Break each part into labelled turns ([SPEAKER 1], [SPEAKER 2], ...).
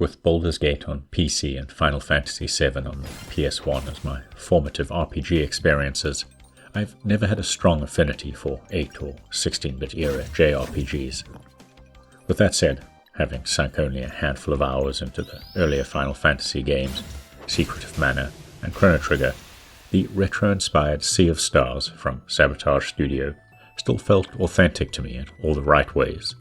[SPEAKER 1] With Baldur's Gate on PC and Final Fantasy VII on the PS1 as my formative RPG experiences, I've never had a strong affinity for 8 or 16-bit era JRPGs. With that said, having sunk only a handful of hours into the earlier Final Fantasy games, Secret of Mana and Chrono Trigger, the retro-inspired Sea of Stars from Sabotage Studio still felt authentic to me in all the right ways.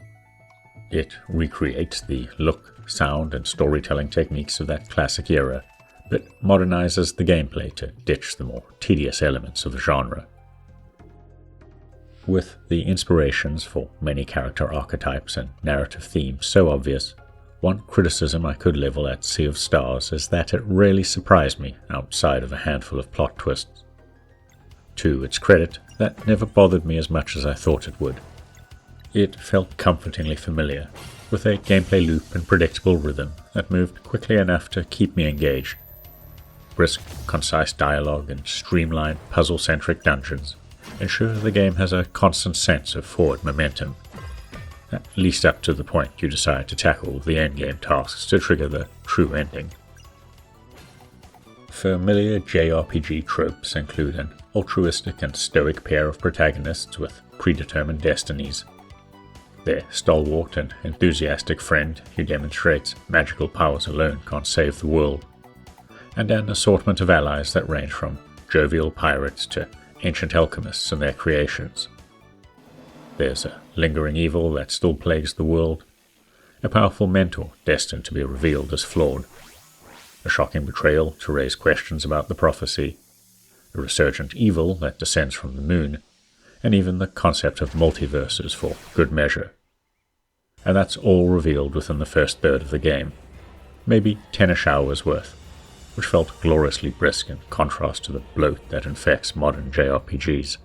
[SPEAKER 1] It recreates the look, sound and storytelling techniques of that classic era, but modernises the gameplay to ditch the more tedious elements of the genre. With the inspirations for many character archetypes and narrative themes so obvious, one criticism I could level at Sea of Stars is that it really surprised me outside of a handful of plot twists. To its credit, that never bothered me as much as I thought it would. It felt comfortingly familiar, with a gameplay loop and predictable rhythm that moved quickly enough to keep me engaged. Brisk, concise dialogue and streamlined, puzzle-centric dungeons ensure the game has a constant sense of forward momentum, at least up to the point you decide to tackle the endgame tasks to trigger the true ending. Familiar JRPG tropes include an altruistic and stoic pair of protagonists with predetermined destinies, their stalwart and enthusiastic friend who demonstrates magical powers alone can't save the world, and an assortment of allies that range from jovial pirates to ancient alchemists and their creations. There's a lingering evil that still plagues the world, a powerful mentor destined to be revealed as flawed, a shocking betrayal to raise questions about the prophecy, a resurgent evil that descends from the moon, and even the concept of multiverses for good measure. And that's all revealed within the first third of the game, maybe 10-ish hours worth, which felt gloriously brisk in contrast to the bloat that infects modern JRPGs.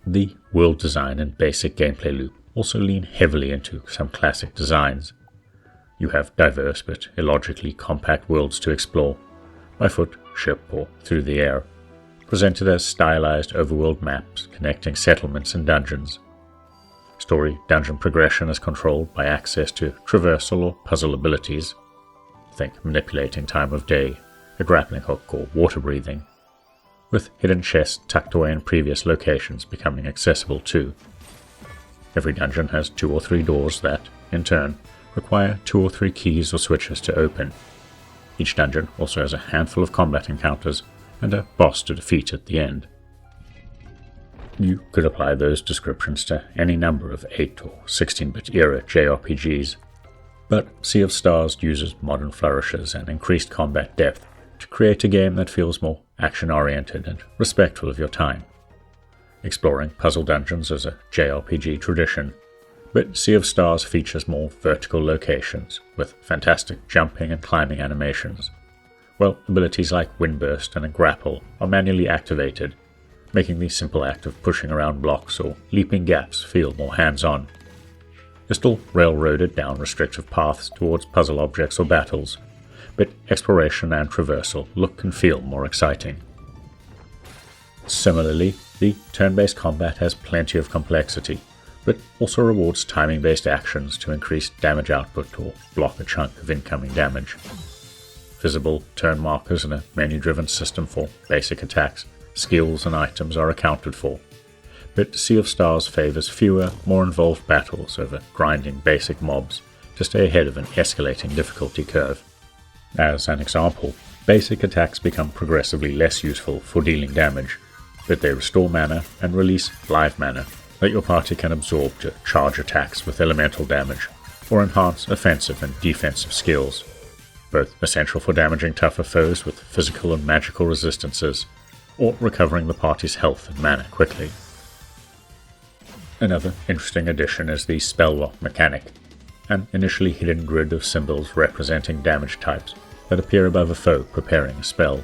[SPEAKER 1] The world design and basic gameplay loop also lean heavily into some classic designs. You have diverse but illogically compact worlds to explore, by foot, ship, or through the air, presented as stylized overworld maps connecting settlements and dungeons. Story dungeon progression is controlled by access to traversal or puzzle abilities. Think manipulating time of day, a grappling hook, or water breathing, with hidden chests tucked away in previous locations becoming accessible too. Every dungeon has 2 or 3 doors that, in turn, require 2 or 3 keys or switches to open. Each dungeon also has a handful of combat encounters and a boss to defeat at the end. You could apply those descriptions to any number of 8 or 16-bit era JRPGs, but Sea of Stars uses modern flourishes and increased combat depth to create a game that feels more action-oriented and respectful of your time. Exploring puzzle dungeons is a JRPG tradition, but Sea of Stars features more vertical locations with fantastic jumping and climbing animations, while abilities like Windburst and a Grapple are manually activated, making the simple act of pushing around blocks or leaping gaps feel more hands-on. You're still railroaded down restrictive paths towards puzzle objects or battles, but exploration and traversal look and feel more exciting. Similarly, the turn-based combat has plenty of complexity, but also rewards timing-based actions to increase damage output or block a chunk of incoming damage. Visible turn markers in a menu-driven system for basic attacks, skills and items are accounted for, but Sea of Stars favors fewer, more involved battles over grinding basic mobs to stay ahead of an escalating difficulty curve. As an example, basic attacks become progressively less useful for dealing damage, but they restore mana and release live mana that your party can absorb to charge attacks with elemental damage, or enhance offensive and defensive skills, both essential for damaging tougher foes with physical and magical resistances, or recovering the party's health and mana quickly. Another interesting addition is the spell lock mechanic, an initially hidden grid of symbols representing damage types that appear above a foe preparing a spell.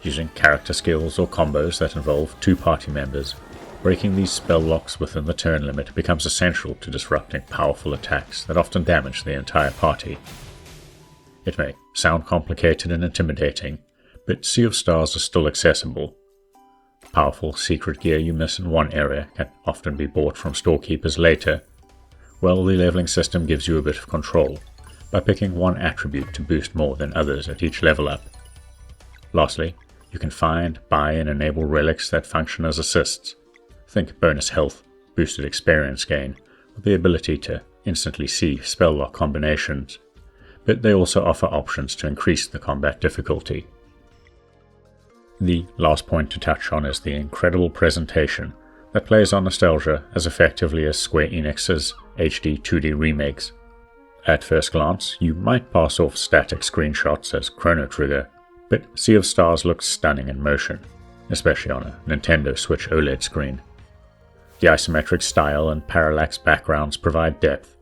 [SPEAKER 1] Using character skills or combos that involve 2 party members, breaking these spell locks within the turn limit becomes essential to disrupting powerful attacks that often damage the entire party. It may sound complicated and intimidating, but Sea of Stars is still accessible. Powerful secret gear you miss in one area can often be bought from storekeepers later, while the leveling system gives you a bit of control, by picking one attribute to boost more than others at each level up. Lastly, you can find, buy and enable relics that function as assists. Think bonus health, boosted experience gain, or the ability to instantly see spell lock combinations, but they also offer options to increase the combat difficulty. The last point to touch on is the incredible presentation that plays on nostalgia as effectively as Square Enix's HD 2D remakes. At first glance, you might pass off static screenshots as Chrono Trigger, but Sea of Stars looks stunning in motion, especially on a Nintendo Switch OLED screen. The isometric style and parallax backgrounds provide depth.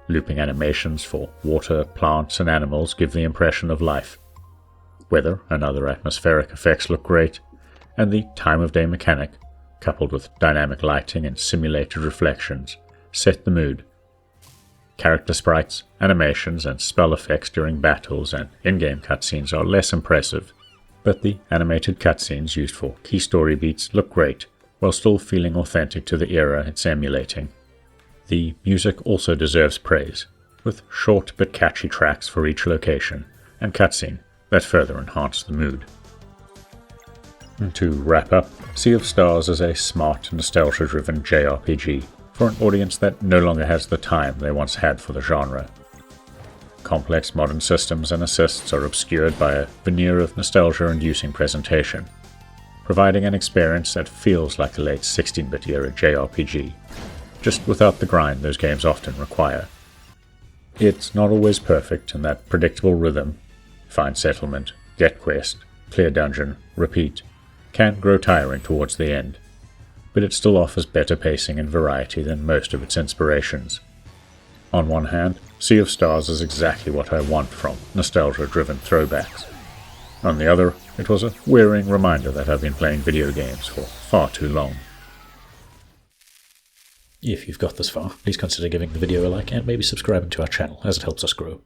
[SPEAKER 1] Looping animations for water, plants, and animals give the impression of life. Weather and other atmospheric effects look great, and the time-of-day mechanic, coupled with dynamic lighting and simulated reflections, set the mood. Character sprites, animations, and spell effects during battles and in-game cutscenes are less impressive, but the animated cutscenes used for key story beats look great, while still feeling authentic to the era it's emulating. The music also deserves praise, with short but catchy tracks for each location and cutscene that further enhance the mood. And to wrap up, Sea of Stars is a smart, nostalgia-driven JRPG for an audience that no longer has the time they once had for the genre. Complex modern systems and assists are obscured by a veneer of nostalgia-inducing presentation, providing an experience that feels like a late 16-bit era JRPG, just without the grind those games often require. It's not always perfect in that predictable rhythm. Find settlement, get quest, clear dungeon, repeat, can grow tiring towards the end, but it still offers better pacing and variety than most of its inspirations. On one hand, Sea of Stars is exactly what I want from nostalgia-driven throwbacks. On the other, it was a wearing reminder that I've been playing video games for far too long.
[SPEAKER 2] If you've got this far, please consider giving the video a like and maybe subscribing to our channel, as it helps us grow.